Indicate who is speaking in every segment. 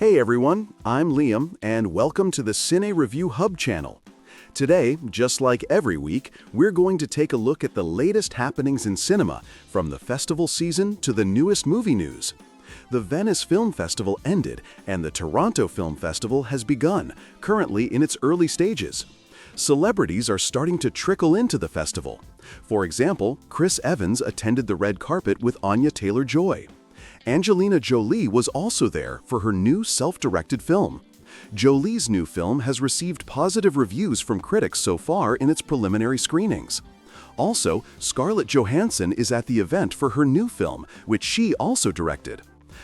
Speaker 1: Hey everyone, I'm Liam, and welcome to the Cine Review Hub channel. Today, just like every week, we're going to take a look at the latest happenings in cinema, from the festival season to the newest movie news. The Venice Film Festival ended, and the Toronto Film Festival has begun, currently in its early stages. Celebrities are starting to trickle into the festival. For example, Chris Evans attended the red carpet with Anya Taylor-Joy. Angelina Jolie was also there for her new self-directed film. Jolie's new film has received positive reviews from critics so far in its preliminary screenings. Also, Scarlett Johansson is at the event for her new film, which she also directed.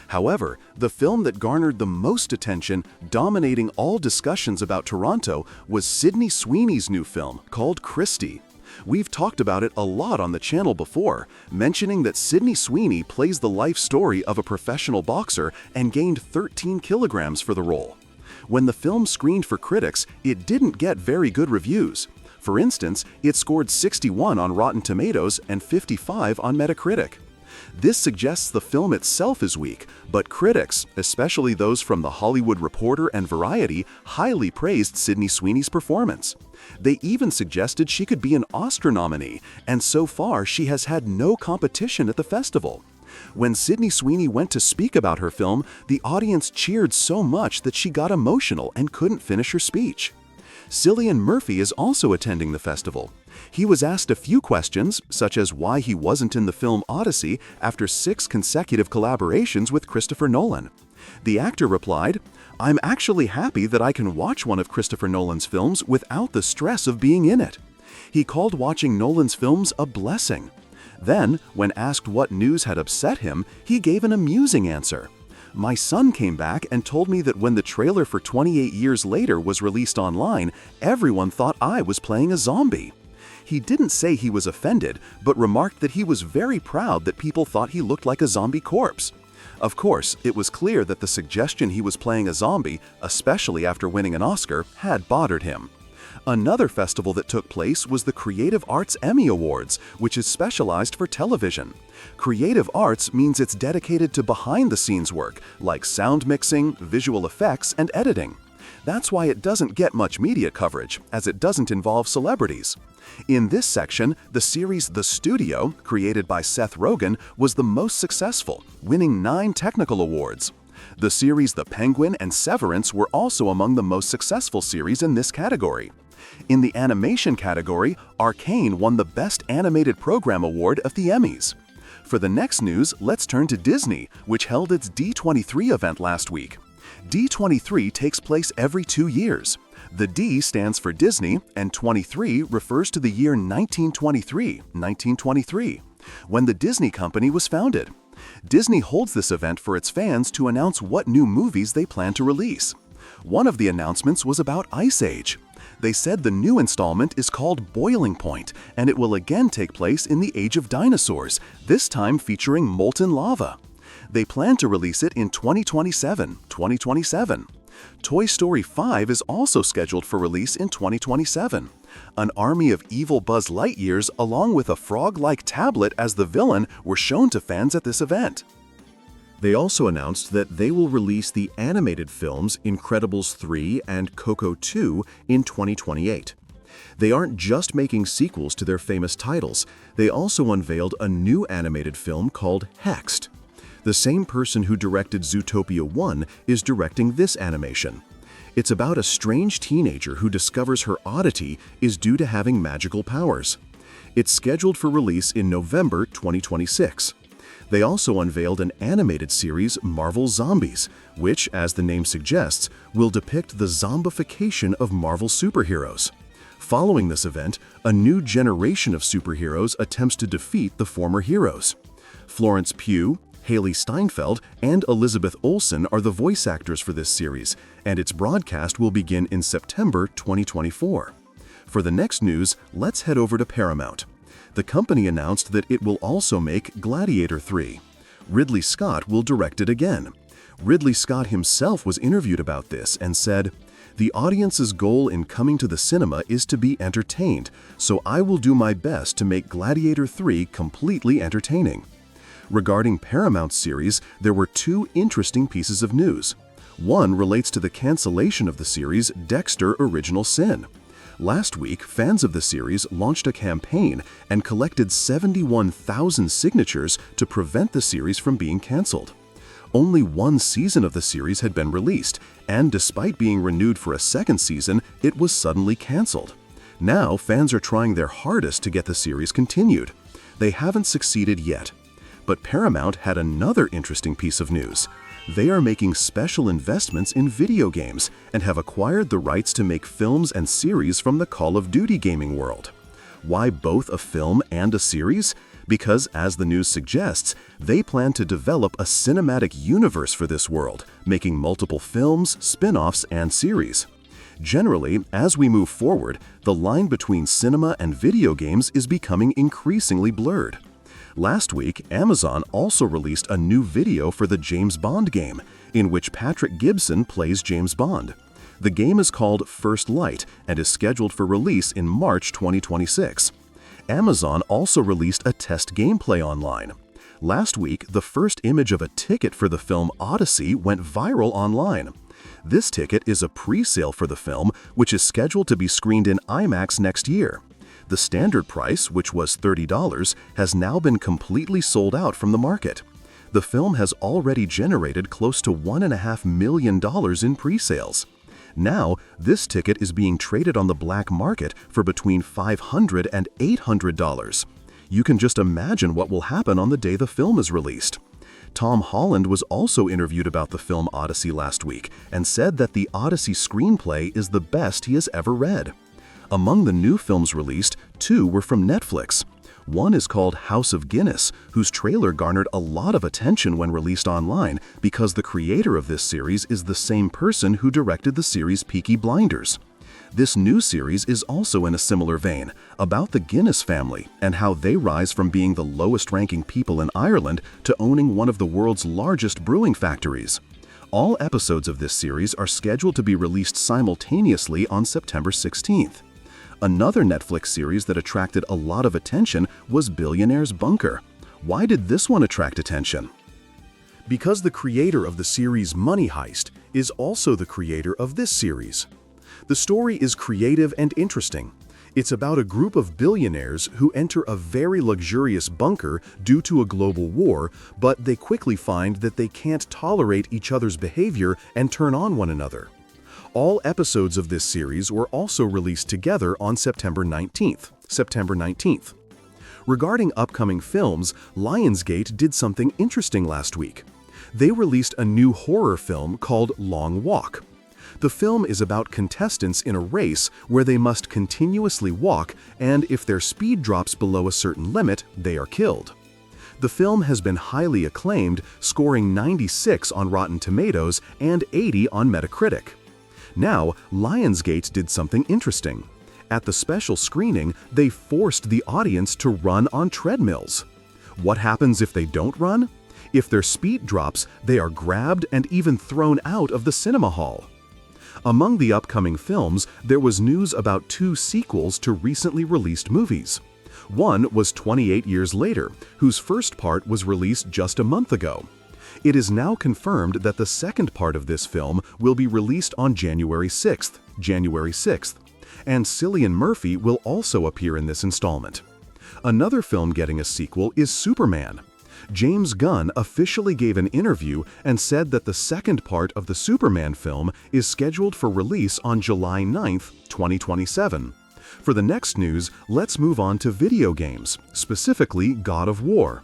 Speaker 1: However, the film that garnered the most attention, dominating all discussions about Toronto, was Sydney Sweeney's new film called Christie. We've talked about it a lot on the channel before, mentioning that Sydney Sweeney plays the life story of a professional boxer and gained 13 kilograms for the role. When the film screened for critics, it didn't get very good reviews. For instance, it scored 61 on Rotten Tomatoes and 55 on Metacritic. This suggests the film itself is weak, but critics, especially those from The Hollywood Reporter and Variety, highly praised Sydney Sweeney's performance. They even suggested she could be an Oscar nominee, and so far she has had no competition at the festival. When Sydney Sweeney went to speak about her film, the audience cheered so much that she got emotional and couldn't finish her speech. Cillian Murphy is also attending the festival. He was asked a few questions, such as why he wasn't in the film Odyssey after 6 consecutive collaborations with Christopher Nolan. The actor replied, "I'm actually happy that I can watch one of Christopher Nolan's films without the stress of being in it." He called watching Nolan's films a blessing. Then, when asked what news had upset him, he gave an amusing answer. "My son came back and told me that when the trailer for 28 Years Later was released online, everyone thought I was playing a zombie." He didn't say he was offended, but remarked that he was very proud that people thought he looked like a zombie corpse. Of course, it was clear that the suggestion he was playing a zombie, especially after winning an Oscar, had bothered him. Another festival that took place was the Creative Arts Emmy Awards, which is specialized for television. Creative Arts means it's dedicated to behind-the-scenes work, like sound mixing, visual effects, and editing. That's why it doesn't get much media coverage, as it doesn't involve celebrities. In this section, the series The Studio, created by Seth Rogen, was the most successful, winning 9 technical awards. The series The Penguin and Severance were also among the most successful series in this category. In the animation category, Arcane won the Best Animated Program Award of the Emmys. For the next news, let's turn to Disney, which held its D23 event last week. D23 takes place every 2 years. The D stands for Disney, and 23 refers to the year 1923, when the Disney Company was founded. Disney holds this event for its fans to announce what new movies they plan to release. One of the announcements was about Ice Age. They said the new installment is called Boiling Point, and it will again take place in the Age of Dinosaurs, this time featuring molten lava. They plan to release it in 2027. Toy Story 5 is also scheduled for release in 2027. An army of evil Buzz Lightyears along with a frog-like tablet as the villain were shown to fans at this event. They also announced that they will release the animated films Incredibles 3 and Coco 2 in 2028. They aren't just making sequels to their famous titles, they also unveiled a new animated film called Hexed. The same person who directed Zootopia 1 is directing this animation. It's about a strange teenager who discovers her oddity is due to having magical powers. It's scheduled for release in November 2026. They also unveiled an animated series, Marvel Zombies, which, as the name suggests, will depict the zombification of Marvel superheroes. Following this event, a new generation of superheroes attempts to defeat the former heroes. Florence Pugh, Haley Steinfeld, and Elizabeth Olsen are the voice actors for this series, and its broadcast will begin in September 2024. For the next news, let's head over to Paramount. The company announced that it will also make Gladiator 3. Ridley Scott will direct it again. Ridley Scott himself was interviewed about this and said, "The audience's goal in coming to the cinema is to be entertained, so I will do my best to make Gladiator 3 completely entertaining." Regarding Paramount's series, there were 2 interesting pieces of news. One relates to the cancellation of the series Dexter Original Sin. Last week, fans of the series launched a campaign and collected 71,000 signatures to prevent the series from being canceled. Only one season of the series had been released, and despite being renewed for a second season, it was suddenly canceled. Now, fans are trying their hardest to get the series continued. They haven't succeeded yet. But Paramount had another interesting piece of news. They are making special investments in video games and have acquired the rights to make films and series from the Call of Duty gaming world. Why both a film and a series? Because, as the news suggests, they plan to develop a cinematic universe for this world, making multiple films, spin-offs, and series. Generally, as we move forward, the line between cinema and video games is becoming increasingly blurred. Last week, Amazon also released a new video for the James Bond game, in which Patrick Gibson plays James Bond. The game is called First Light and is scheduled for release in March 2026. Amazon also released a test gameplay online. Last week, the first image of a ticket for the film Odyssey went viral online. This ticket is a pre-sale for the film, which is scheduled to be screened in IMAX next year. The standard price, which was $30, has now been completely sold out from the market. The film has already generated close to $1.5 million in pre-sales. Now, this ticket is being traded on the black market for between $500 and $800. You can just imagine what will happen on the day the film is released. Tom Holland was also interviewed about the film Odyssey last week and said that the Odyssey screenplay is the best he has ever read. Among the new films released, two were from Netflix. One is called House of Guinness, whose trailer garnered a lot of attention when released online because the creator of this series is the same person who directed the series Peaky Blinders. This new series is also in a similar vein, about the Guinness family and how they rise from being the lowest-ranking people in Ireland to owning one of the world's largest brewing factories. All episodes of this series are scheduled to be released simultaneously on September 16th. Another Netflix series that attracted a lot of attention was Billionaire's Bunker. Why did this one attract attention? Because the creator of the series Money Heist is also the creator of this series. The story is creative and interesting. It's about a group of billionaires who enter a very luxurious bunker due to a global war, but they quickly find that they can't tolerate each other's behavior and turn on one another. All episodes of this series were also released together on September 19th. Regarding upcoming films, Lionsgate did something interesting last week. They released a new horror film called Long Walk. The film is about contestants in a race where they must continuously walk, and if their speed drops below a certain limit, they are killed. The film has been highly acclaimed, scoring 96 on Rotten Tomatoes and 80 on Metacritic. Now, Lionsgate did something interesting. At the special screening, they forced the audience to run on treadmills. What happens if they don't run? If their speed drops, they are grabbed and even thrown out of the cinema hall. Among the upcoming films, there was news about two sequels to recently released movies. One was 28 Years Later, whose first part was released just a month ago. It is now confirmed that the second part of this film will be released on January 6th, and Cillian Murphy will also appear in this installment. Another film getting a sequel is Superman. James Gunn officially gave an interview and said that the second part of the Superman film is scheduled for release on July 9th, 2027. For the next news, let's move on to video games, specifically God of War.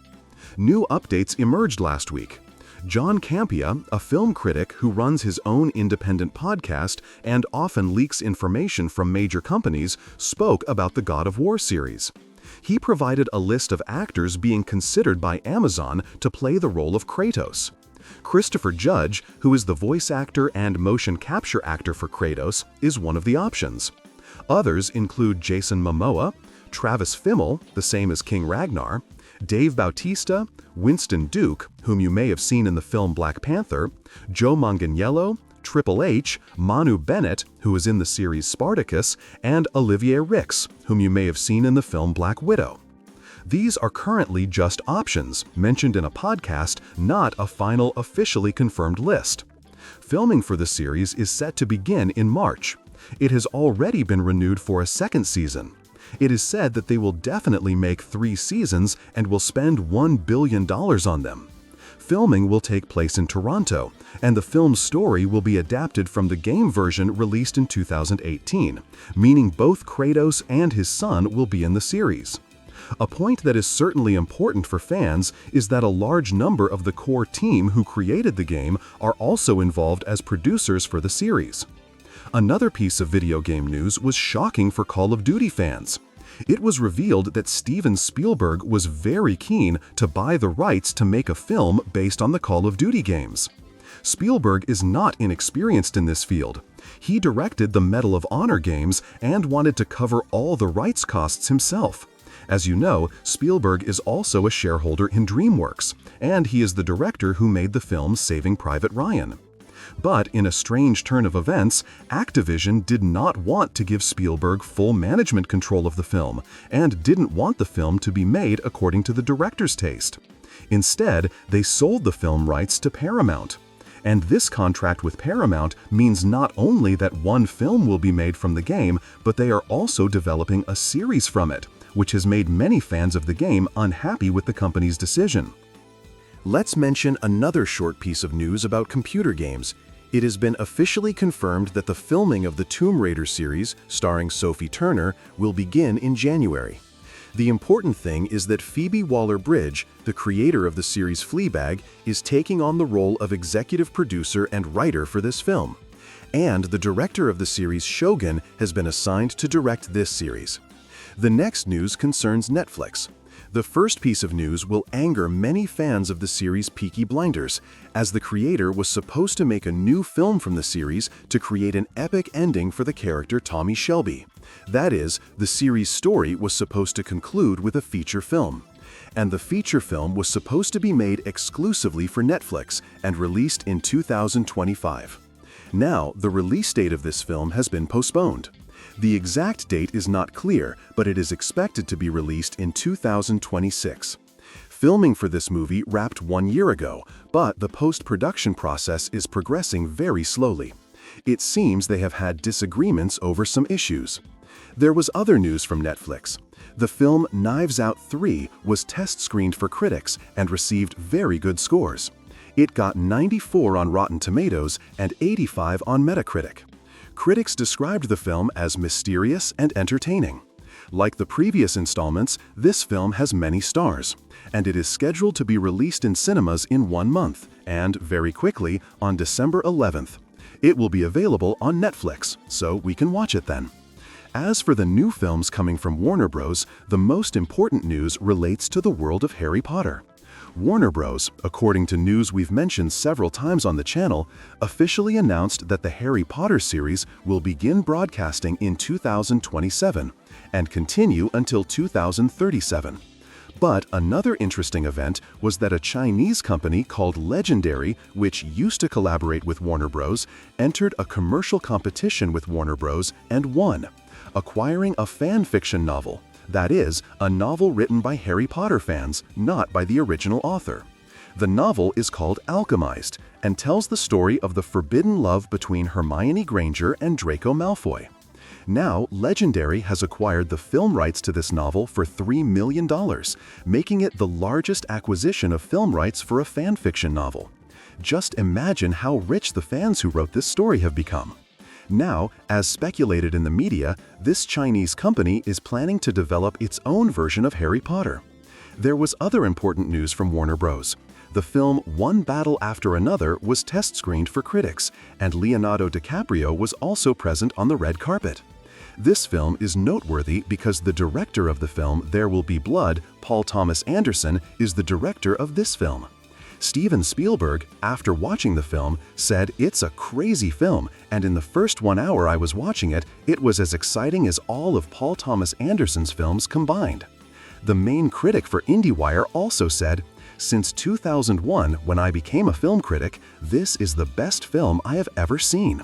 Speaker 1: New updates emerged last week. John Campea, a film critic who runs his own independent podcast and often leaks information from major companies, spoke about the God of War series. He provided a list of actors being considered by Amazon to play the role of Kratos. Christopher Judge, who is the voice actor and motion capture actor for Kratos, is one of the options. Others include Jason Momoa, Travis Fimmel, the same as King Ragnar, Dave Bautista, Winston Duke, whom you may have seen in the film Black Panther, Joe Manganiello, Triple H, Manu Bennett, who is in the series Spartacus, and Olivier Rix, whom you may have seen in the film Black Widow. These are currently just options, mentioned in a podcast, not a final officially confirmed list. Filming for the series is set to begin in March. It has already been renewed for a second season. It is said that they will definitely make 3 seasons and will spend $1 billion on them. Filming will take place in Toronto, and the film's story will be adapted from the game version released in 2018, meaning both Kratos and his son will be in the series. A point that is certainly important for fans is that a large number of the core team who created the game are also involved as producers for the series. Another piece of video game news was shocking for Call of Duty fans. It was revealed that Steven Spielberg was very keen to buy the rights to make a film based on the Call of Duty games. Spielberg is not inexperienced in this field. He directed the Medal of Honor games and wanted to cover all the rights costs himself. As you know, Spielberg is also a shareholder in DreamWorks, and he is the director who made the film Saving Private Ryan. But in a strange turn of events, Activision did not want to give Spielberg full management control of the film, and didn't want the film to be made according to the director's taste. Instead, they sold the film rights to Paramount. And this contract with Paramount means not only that one film will be made from the game, but they are also developing a series from it, which has made many fans of the game unhappy with the company's decision. Let's mention another short piece of news about computer games. It has been officially confirmed that the filming of the Tomb Raider series, starring Sophie Turner, will begin in January. The important thing is that Phoebe Waller-Bridge, the creator of the series Fleabag, is taking on the role of executive producer and writer for this film. And the director of the series Shogun has been assigned to direct this series. The next news concerns Netflix. The first piece of news will anger many fans of the series Peaky Blinders, as the creator was supposed to make a new film from the series to create an epic ending for the character Tommy Shelby. That is, the series' story was supposed to conclude with a feature film. And the feature film was supposed to be made exclusively for Netflix and released in 2025. Now, the release date of this film has been postponed. The exact date is not clear, but it is expected to be released in 2026. Filming for this movie wrapped 1 year ago, but the post-production process is progressing very slowly. It seems they have had disagreements over some issues. There was other news from Netflix. The film Knives Out 3 was test-screened for critics and received very good scores. It got 94 on Rotten Tomatoes and 85 on Metacritic. Critics described the film as mysterious and entertaining. Like the previous installments, this film has many stars, and it is scheduled to be released in cinemas in 1 month, and very quickly, on December 11th. It will be available on Netflix, so we can watch it then. As for the new films coming from Warner Bros., the most important news relates to the world of Harry Potter. Warner Bros., according to news we've mentioned several times on the channel, officially announced that the Harry Potter series will begin broadcasting in 2027 and continue until 2037. But another interesting event was that a Chinese company called Legendary, which used to collaborate with Warner Bros., entered a commercial competition with Warner Bros. And won, acquiring a fan fiction novel. That is, a novel written by Harry Potter fans, not by the original author. The novel is called Alchemized and tells the story of the forbidden love between Hermione Granger and Draco Malfoy. Now, Legendary has acquired the film rights to this novel for $3 million, making it the largest acquisition of film rights for a fan fiction novel. Just imagine how rich the fans who wrote this story have become. Now, as speculated in the media, this Chinese company is planning to develop its own version of Harry Potter. There was other important news from Warner Bros. The film One Battle After Another was test-screened for critics, and Leonardo DiCaprio was also present on the red carpet. This film is noteworthy because the director of the film There Will Be Blood, Paul Thomas Anderson, is the director of this film. Steven Spielberg, after watching the film, said it's a crazy film, and in the first 1 hour I was watching it, it was as exciting as all of Paul Thomas Anderson's films combined. The main critic for IndieWire also said, "Since 2001, when I became a film critic, this is the best film I have ever seen."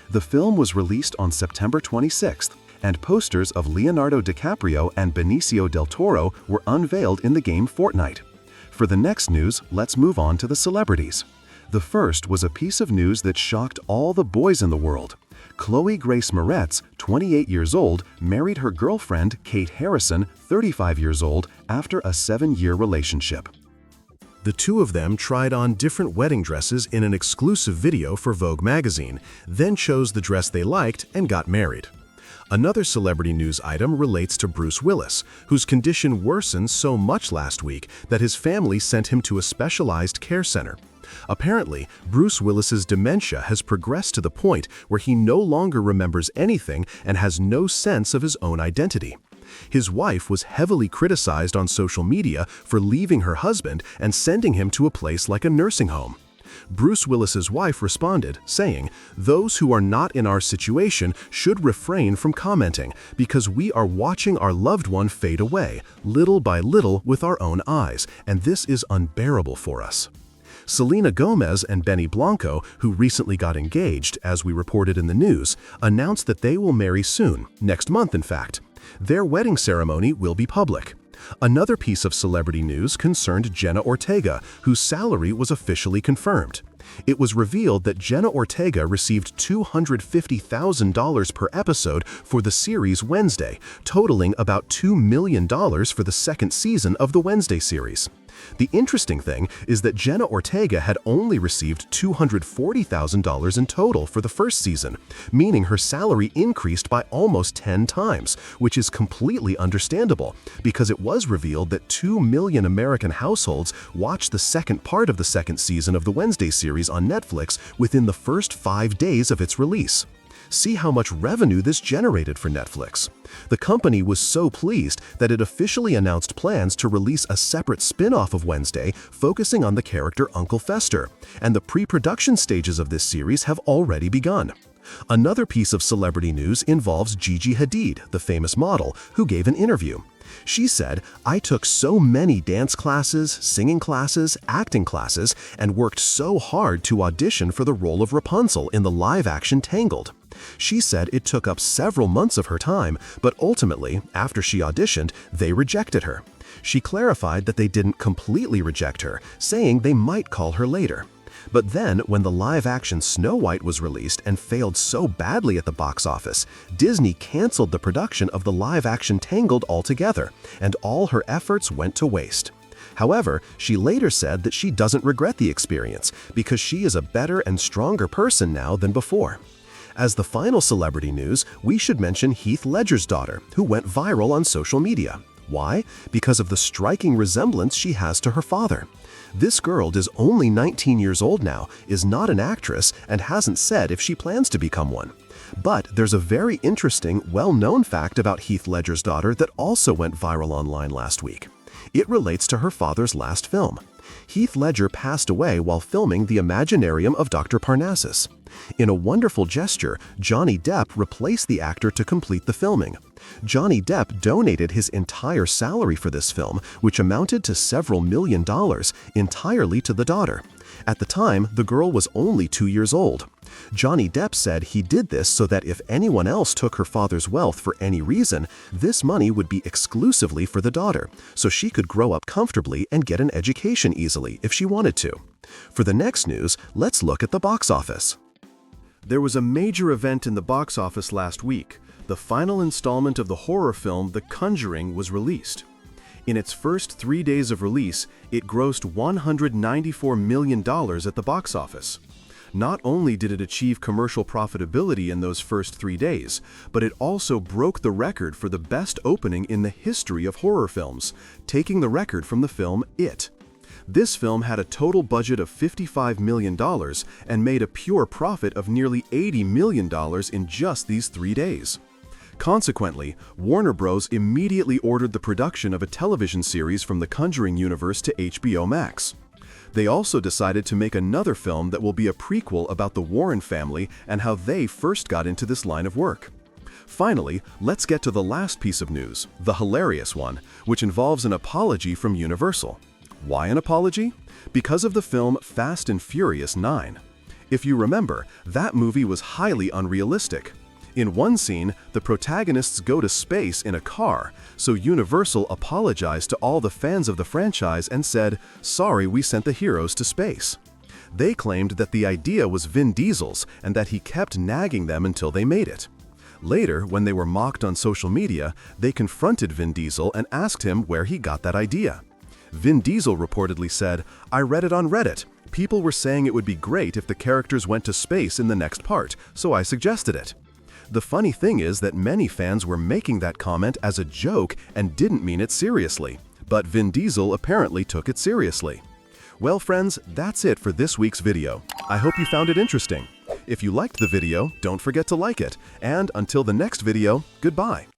Speaker 1: The film was released on September 26th, and posters of Leonardo DiCaprio and Benicio del Toro were unveiled in the game Fortnite. For the next news, let's move on to the celebrities. The first was a piece of news that shocked all the boys in the world. Chloe Grace Moretz, 28 years old, married her girlfriend, Kate Harrison, 35 years old, after a 7-year relationship. The two of them tried on different wedding dresses in an exclusive video for Vogue magazine, then chose the dress they liked and got married. Another celebrity news item relates to Bruce Willis, whose condition worsened so much last week that his family sent him to a specialized care center. Apparently, Bruce Willis's dementia has progressed to the point where he no longer remembers anything and has no sense of his own identity. His wife was heavily criticized on social media for leaving her husband and sending him to a place like a nursing home. Bruce Willis's wife responded, saying, "Those who are not in our situation should refrain from commenting because we are watching our loved one fade away, little by little with our own eyes, and this is unbearable for us." Selena Gomez and Benny Blanco, who recently got engaged, as we reported in the news, announced that they will marry soon, next month in fact. Their wedding ceremony will be public. Another piece of celebrity news concerned Jenna Ortega, whose salary was officially confirmed. It was revealed that Jenna Ortega received $250,000 per episode for the series Wednesday, totaling about $2 million for the second season of the Wednesday series. The interesting thing is that Jenna Ortega had only received $240,000 in total for the first season, meaning her salary increased by almost 10 times, which is completely understandable because it was revealed that 2 million American households watched the second part of the second season of the Wednesday series on Netflix within the first 5 days of its release. See how much revenue this generated for Netflix. The company was so pleased that it officially announced plans to release a separate spin-off of Wednesday focusing on the character Uncle Fester, and the pre-production stages of this series have already begun. Another piece of celebrity news involves Gigi Hadid, the famous model, who gave an interview. She said, "I took so many dance classes, singing classes, acting classes, and worked so hard to audition for the role of Rapunzel in the live-action Tangled." She said it took up several months of her time, but ultimately, after she auditioned, they rejected her. She clarified that they didn't completely reject her, saying they might call her later. But then, when the live-action Snow White was released and failed so badly at the box office, Disney canceled the production of the live-action Tangled altogether, and all her efforts went to waste. However, she later said that she doesn't regret the experience because she is a better and stronger person now than before. As the final celebrity news, we should mention Heath Ledger's daughter, who went viral on social media. Why? Because of the striking resemblance she has to her father. This girl is only 19 years old now, is not an actress, and hasn't said if she plans to become one. But there's a very interesting, well-known fact about Heath Ledger's daughter that also went viral online last week. It relates to her father's last film. Heath Ledger passed away while filming The Imaginarium of Dr. Parnassus. In a wonderful gesture, Johnny Depp replaced the actor to complete the filming. Johnny Depp donated his entire salary for this film, which amounted to several $1 million, entirely to the daughter. At the time, the girl was only 2 years old. Johnny Depp said he did this so that if anyone else took her father's wealth for any reason, this money would be exclusively for the daughter, so she could grow up comfortably and get an education easily if she wanted to. For the next news, let's look at the box office. There was a major event in the box office last week. The final installment of the horror film The Conjuring was released. In its first 3 days of release, it grossed $194 million at the box office. Not only did it achieve commercial profitability in those first 3 days, but it also broke the record for the best opening in the history of horror films, taking the record from the film It. This film had a total budget of $55 million and made a pure profit of nearly $80 million in just these 3 days. Consequently, Warner Bros. Immediately ordered the production of a television series from the Conjuring universe to HBO Max. They also decided to make another film that will be a prequel about the Warren family and how they first got into this line of work. Finally, let's get to the last piece of news, the hilarious one, which involves an apology from Universal. Why an apology? Because of the film Fast and Furious 9. If you remember, that movie was highly unrealistic. In one scene, the protagonists go to space in a car, so Universal apologized to all the fans of the franchise and said, "Sorry, we sent the heroes to space." They claimed that the idea was Vin Diesel's and that he kept nagging them until they made it. Later, when they were mocked on social media, they confronted Vin Diesel and asked him where he got that idea. Vin Diesel reportedly said, "I read it on Reddit. People were saying it would be great if the characters went to space in the next part, so I suggested it." The funny thing is that many fans were making that comment as a joke and didn't mean it seriously, but Vin Diesel apparently took it seriously. Well, friends, that's it for this week's video. I hope you found it interesting. If you liked the video, don't forget to like it, and until the next video, goodbye.